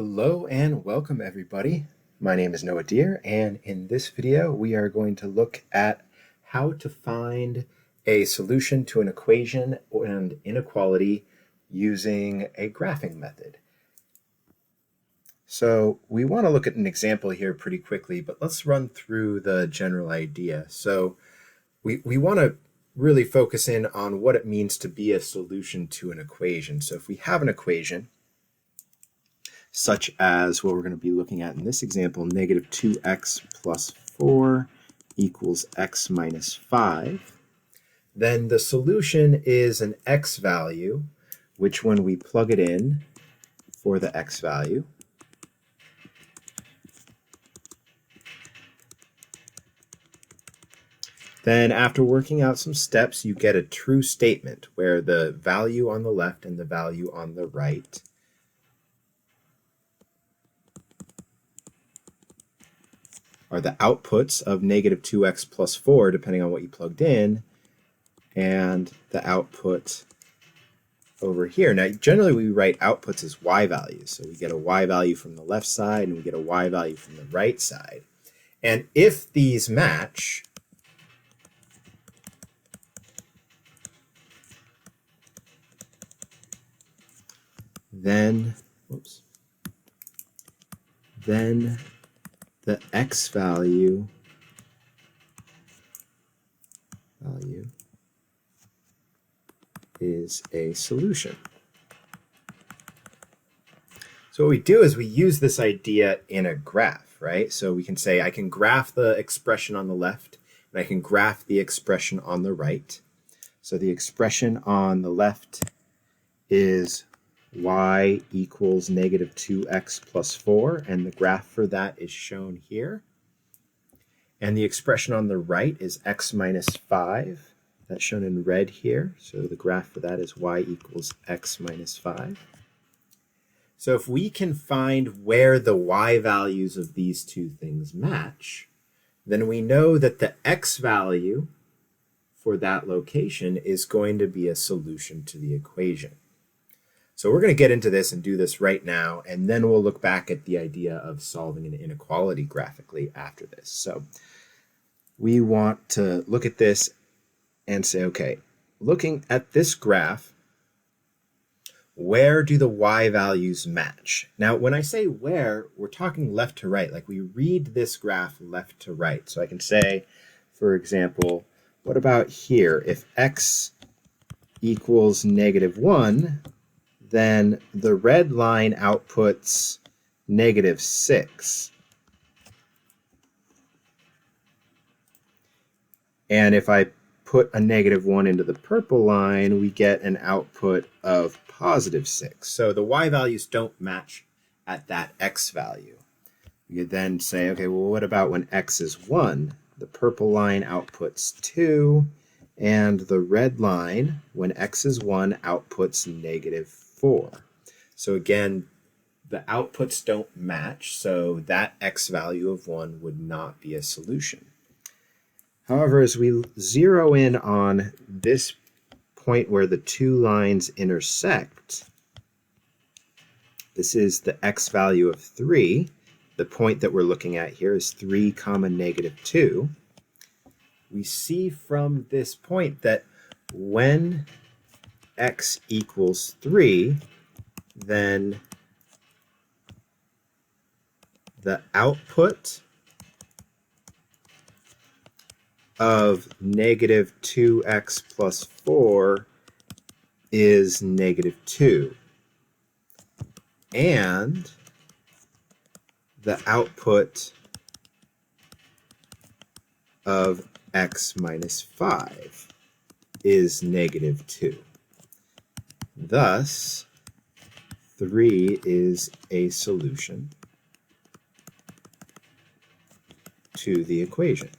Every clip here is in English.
Hello and welcome everybody. My name is Noah Deer, and in this video we are going to look at how to find a solution to an equation and inequality using a graphing method. So we want to look at an example here pretty quickly, but let's run through the general idea. So we want to really focus in on what it means to be a solution to an equation. So if we have an equation, such as what we're going to be looking at in this example, negative 2x plus 4 equals x minus 5, then the solution is an x value, which when we plug it in for the x value, then after working out some steps, you get a true statement where the value on the left and the value on the right are the outputs of negative 2x plus 4, depending on what you plugged in, and the output over here. Now, generally we write outputs as y values. So we get a y value from the left side and we get a y value from the right side. And if these match, then the x value is a solution. So what we do is we use this idea in a graph, right? So we can say I can graph the expression on the left and I can graph the expression on the right. So the expression on the left is y equals negative 2x plus 4, and the graph for that is shown here. And the expression on the right is x minus 5. That's shown in red here. So the graph for that is y equals x minus 5. So if we can find where the y values of these two things match, then we know that the x value for that location is going to be a solution to the equation. So we're going to get into this and do this right now, and then we'll look back at the idea of solving an inequality graphically after this. So we want to look at this and say, okay, looking at this graph, where do the y values match? Now, when I say where, we're talking left to right. Like we read this graph left to right. So I can say, for example, what about here? If x equals negative 1, then the red line outputs negative 6. And if I put a negative 1 into the purple line, we get an output of positive 6. So the y values don't match at that x value. You could then say, okay, well, what about when x is 1? The purple line outputs 2, and the red line, when x is 1, outputs negative 4. So again, the outputs don't match, so that x value of 1 would not be a solution. However, as we zero in on this point where the two lines intersect, this is the x value of 3. The point that we're looking at here is 3 comma negative 2. We see from this point that when x equals 3, then the output of negative 2x plus 4 is negative 2. And the output of x minus 5 is negative 2. Thus, 3 is a solution to the equation.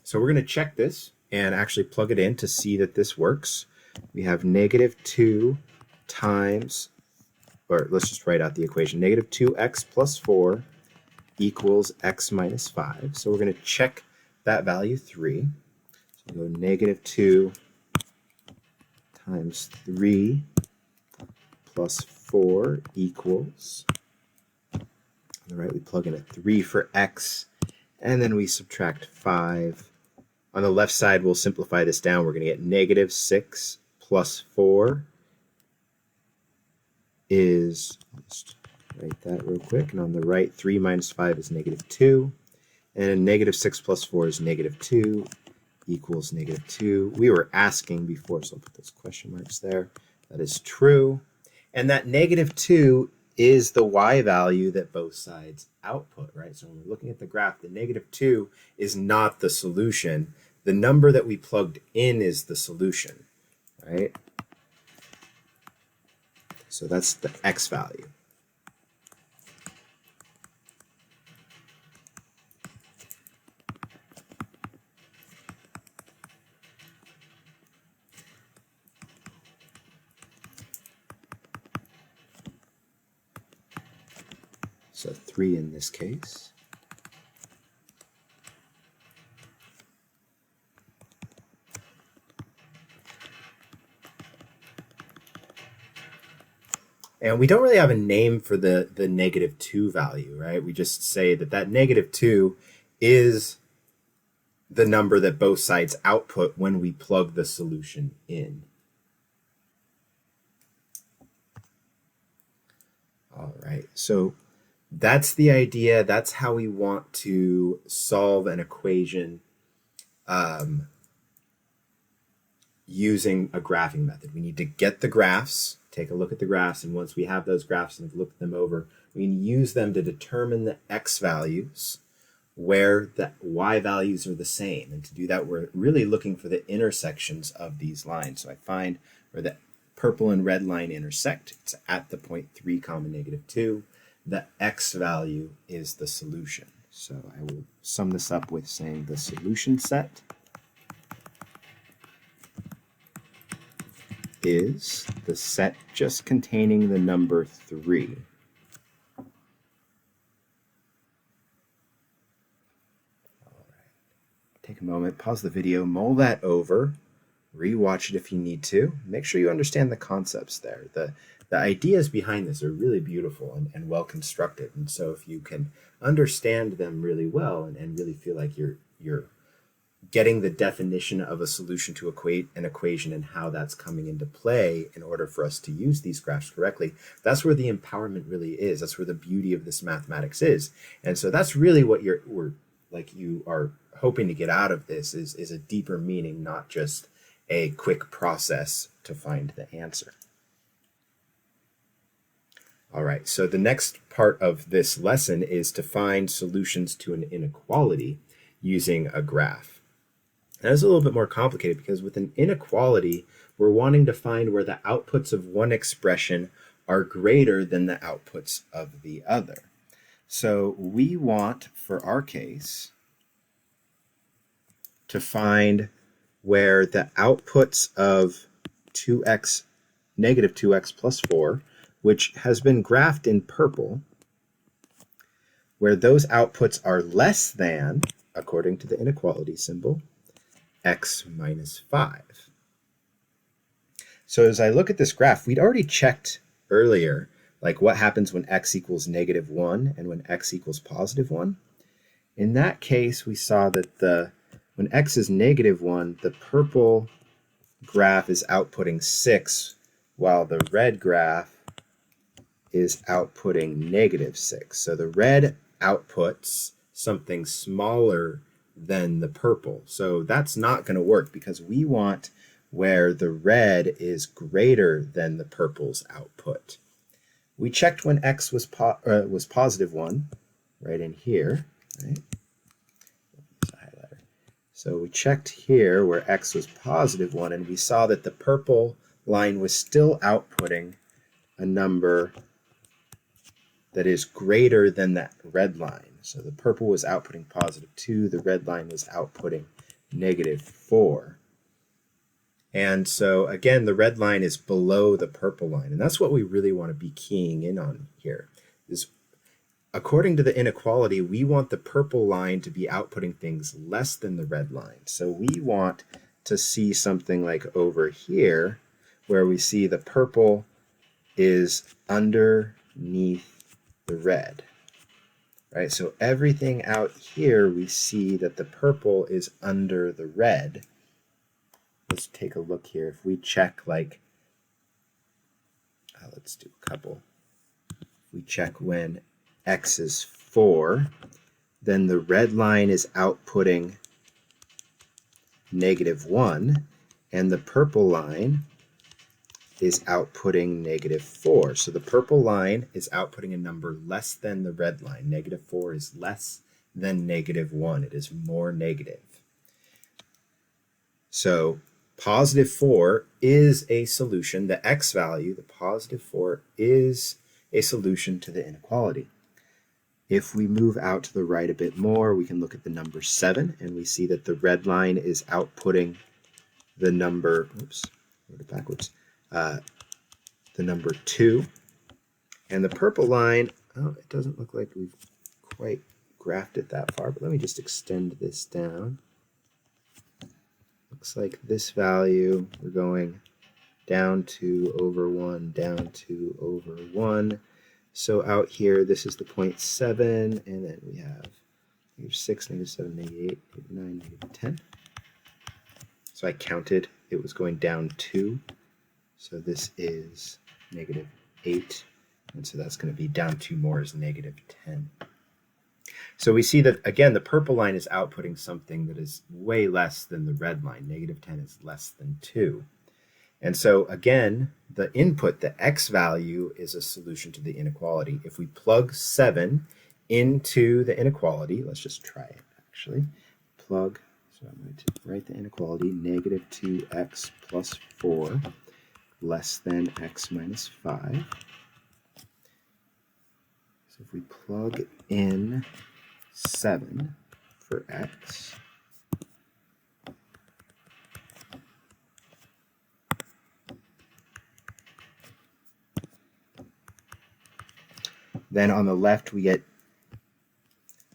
So we're going to check this and actually plug it in to see that this works. We have negative 2 times, or let's just write out the equation, negative 2x plus 4 equals x minus 5. So we're going to check that value 3. So we'll go negative 2 times 3 plus 4 equals, on the right we plug in a 3 for x, and then we subtract 5. On the left side, we'll simplify this down. We're going to get negative 6 plus 4 is, let's write that real quick, and on the right, 3 minus 5 is negative 2, and negative 6 plus 4 is negative 2 equals negative 2. We were asking before, so I'll put those question marks there. That is true. And that negative 2 is the y value that both sides output, right? So when we're looking at the graph, the negative 2 is not the solution. The number that we plugged in is the solution, right? So that's the x value. So 3 in this case. And we don't really have a name for the negative 2 value, right? We just say that that negative 2 is the number that both sides output when we plug the solution in. All right, so that's the idea. That's how we want to solve an equation using a graphing method. We need to get the graphs, take a look at the graphs, and once we have those graphs and have looked them over, we can use them to determine the x values where the y values are the same. And to do that, we're really looking for the intersections of these lines. So I find where the purple and red line intersect. It's at the point 3 comma negative 2. The x value is the solution. So I will sum this up with saying the solution set is the set just containing the number 3. All right. Take a moment, pause the video, mull that over, rewatch it if you need to. Make sure you understand the concepts there. The ideas behind this are really beautiful and well constructed. And so if you can understand them really well and really feel like you're getting the definition of a solution to an equation and how that's coming into play in order for us to use these graphs correctly, that's where the empowerment really is. That's where the beauty of this mathematics is. And so that's really what you are hoping to get out of this is a deeper meaning, not just a quick process to find the answer. All right, so the next part of this lesson is to find solutions to an inequality using a graph. That is a little bit more complicated because with an inequality, we're wanting to find where the outputs of one expression are greater than the outputs of the other. So we want, for our case, to find where the outputs of negative 2x plus 4, which has been graphed in purple, where those outputs are less than, according to the inequality symbol, x minus 5. So as I look at this graph, we'd already checked earlier, like what happens when x equals negative 1 and when x equals positive 1. In that case, we saw that when x is negative 1, the purple graph is outputting 6, while the red graph is outputting negative 6. So the red outputs something smaller than the purple. So that's not going to work because we want where the red is greater than the purple's output. We checked when x was positive 1, right in here, right? So we checked here where x was positive 1, and we saw that the purple line was still outputting a number that is greater than that red line. So the purple was outputting positive 2, the red line was outputting negative 4. And so again, the red line is below the purple line, and that's what we really want to be keying in on here. Is according to the inequality, we want the purple line to be outputting things less than the red line. So we want to see something like over here where we see the purple is underneath the red, right? So everything out here, we see that the purple is under the red. Let's take a look here. If we check like, let's do a couple. If we check when x is 4, then the red line is outputting -1, and the purple line is outputting -4. So the purple line is outputting a number less than the red line. -4 is less than -1. It is more negative. So +4 is a solution. The x value, the +4, is a solution to the inequality. If we move out to the right a bit more, we can look at the number 7, and we see that the red line is outputting the number, oops, wrote it backwards, the number 2. And the purple line, oh, it doesn't look like we've quite graphed it that far, but let me just extend this down. Looks like this value, we're going down 2 over 1, down 2 over 1. So out here, this is the 0.7, and then we have -6, -7, -8, -9, -10. So I counted, it was going down 2. So this is -8, and so that's going to be down 2 more is -10. So we see that, again, the purple line is outputting something that is way less than the red line. -10 is less than 2. And so, again, the input, the x value, is a solution to the inequality. If we plug 7 into the inequality, let's just try it, actually. Plug, so I'm going to write the inequality, -2x plus 4 less than x minus 5. So if we plug in 7 for x, then on the left we get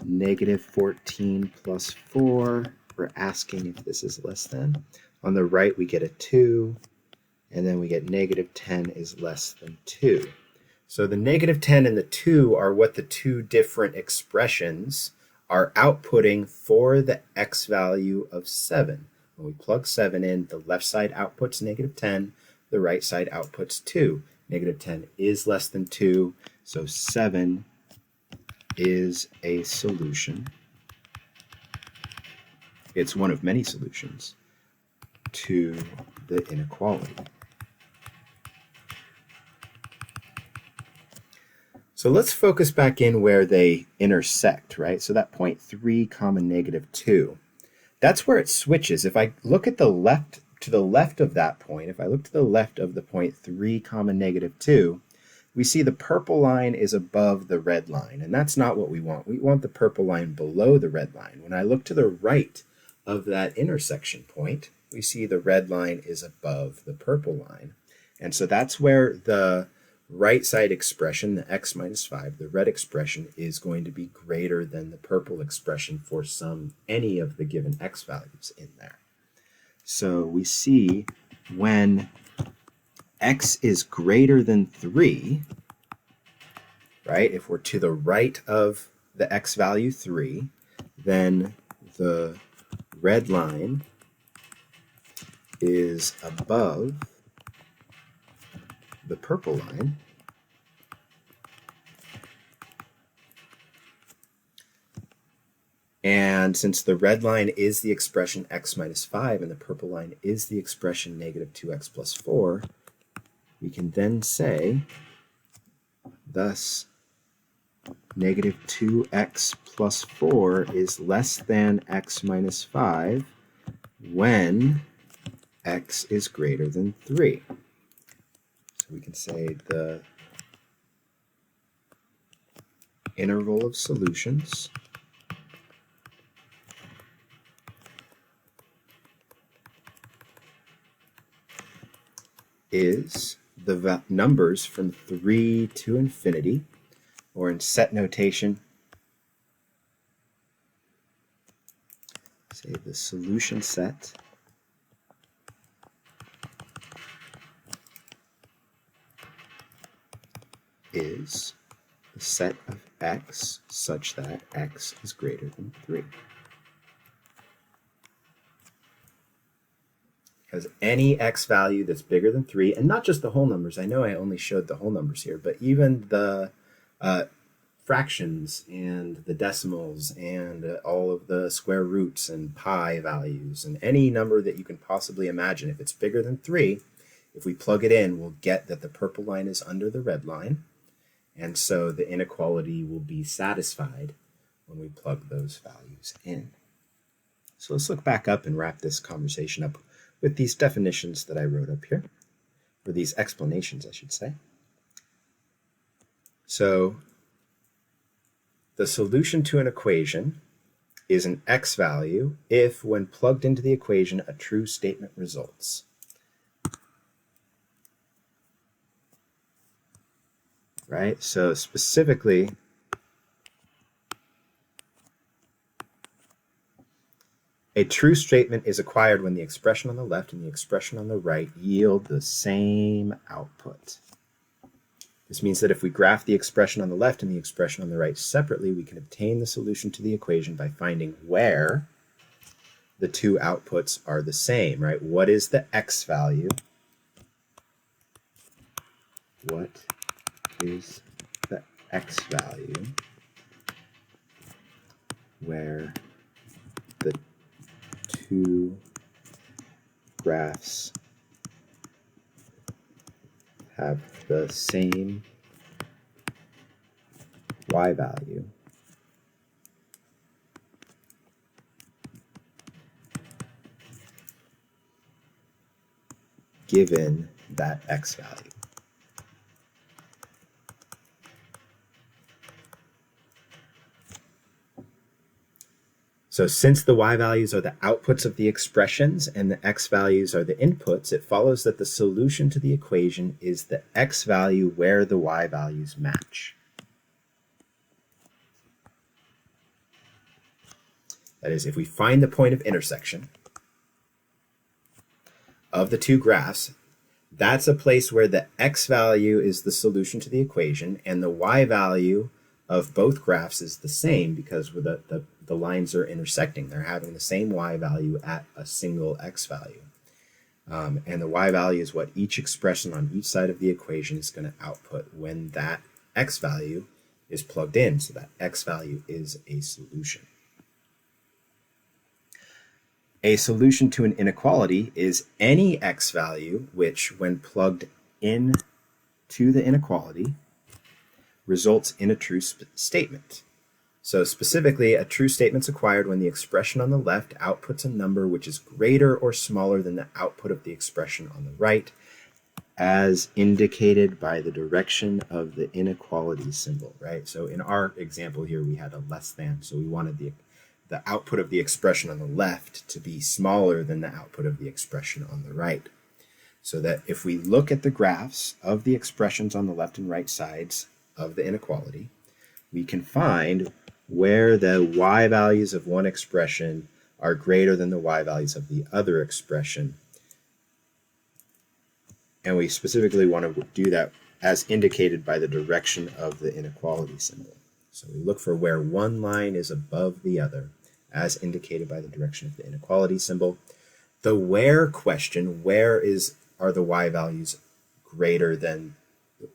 -14 plus 4. We're asking if this is less than. On the right we get a 2, and then we get -10 is less than 2. So the -10 and the 2 are what the two different expressions are outputting for the x value of 7. When we plug 7 in, the left side outputs -10, the right side outputs 2. -10 is less than 2, so 7 is a solution. It's one of many solutions to the inequality. So let's focus back in where they intersect, right? So that 0.3 comma -2, that's where it switches. If I look at the left, to the left of that point, if I look to the left of the 0.3 comma -2, we see the purple line is above the red line, and that's not what we want. We want the purple line below the red line. When I look to the right of that intersection point, we see the red line is above the purple line. And so that's where the right side expression, the x minus 5, the red expression, is going to be greater than the purple expression for any of the given x values in there. So we see when x is greater than 3, right? If we're to the right of the x value 3, then the red line is above the purple line. And since the red line is the expression x minus 5 and the purple line is the expression -2x plus 4, we can then say, thus, -2x plus 4 is less than x minus 5 when x is greater than 3. So we can say the interval of solutions is the numbers from 3 to infinity, or in set notation, say the solution set is the set of x such that x is greater than 3. Because any x value that's bigger than 3, and not just the whole numbers, I know I only showed the whole numbers here, but even the fractions and the decimals and all of the square roots and pi values and any number that you can possibly imagine, if it's bigger than 3, if we plug it in, we'll get that the purple line is under the red line, and so the inequality will be satisfied when we plug those values in. So let's look back up and wrap this conversation up with these definitions that I wrote up here, or these explanations, I should say. So the solution to an equation is an x value if, when plugged into the equation, a true statement results. Right? So specifically, a true statement is acquired when the expression on the left and the expression on the right yield the same output. This means that if we graph the expression on the left and the expression on the right separately, we can obtain the solution to the equation by finding where the two outputs are the same, right? What is the x value? What is the x value where the two graphs have the same y value given that x value? So since the y values are the outputs of the expressions and the x values are the inputs, it follows that the solution to the equation is the x value where the y values match. That is, if we find the point of intersection of the two graphs, that's a place where the x value is the solution to the equation and the y value of both graphs is the same because the lines are intersecting. They're having the same y value at a single x value. And the y value is what each expression on each side of the equation is going to output when that x value is plugged in. So that x value is a solution. A solution to an inequality is any x value which, when plugged in to the inequality, results in a true statement. So specifically, a true statement is acquired when the expression on the left outputs a number which is greater or smaller than the output of the expression on the right, as indicated by the direction of the inequality symbol, right? So in our example here, we had a less than, so we wanted the output of the expression on the left to be smaller than the output of the expression on the right. So that if we look at the graphs of the expressions on the left and right sides of the inequality, we can find where the y values of one expression are greater than the y values of the other expression. And we specifically want to do that as indicated by the direction of the inequality symbol. So we look for where one line is above the other as indicated by the direction of the inequality symbol. The where question, where are the y values greater than,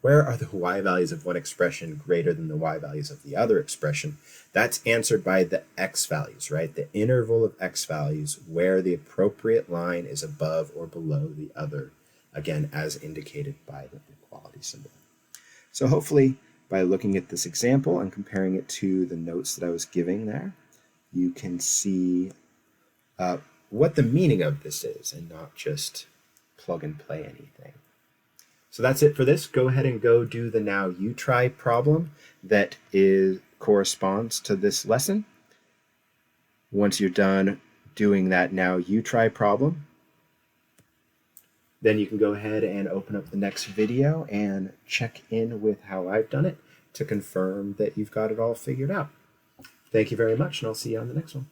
where are the y values of one expression greater than the y values of the other expression? That's answered by the x values, right? The interval of x values where the appropriate line is above or below the other, again, as indicated by the inequality symbol. So hopefully by looking at this example and comparing it to the notes that I was giving there, you can see what the meaning of this is and not just plug and play anything. So that's it for this. Go ahead and go do the now you try problem that corresponds to this lesson. Once you're done doing that now you try problem, then you can go ahead and open up the next video and check in with how I've done it to confirm that you've got it all figured out. Thank you very much, and I'll see you on the next one.